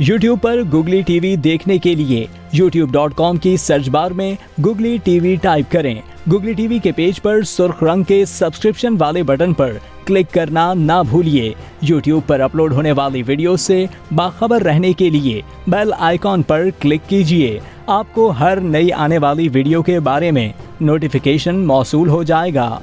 YouTube पर googly TV देखने के लिए youtube.com की सर्च बार में गुगली टीवी टाइप करें। गुगली टीवी के पेज पर सुर्ख रंग के सब्सक्रिप्शन वाले बटन पर क्लिक करना ना भूलिए। YouTube पर अपलोड होने वाली वीडियो से बाखबर रहने के लिए बेल आइकॉन पर क्लिक कीजिए। आपको हर नई आने वाली वीडियो के बारे में नोटिफिकेशन मौसूल हो जाएगा।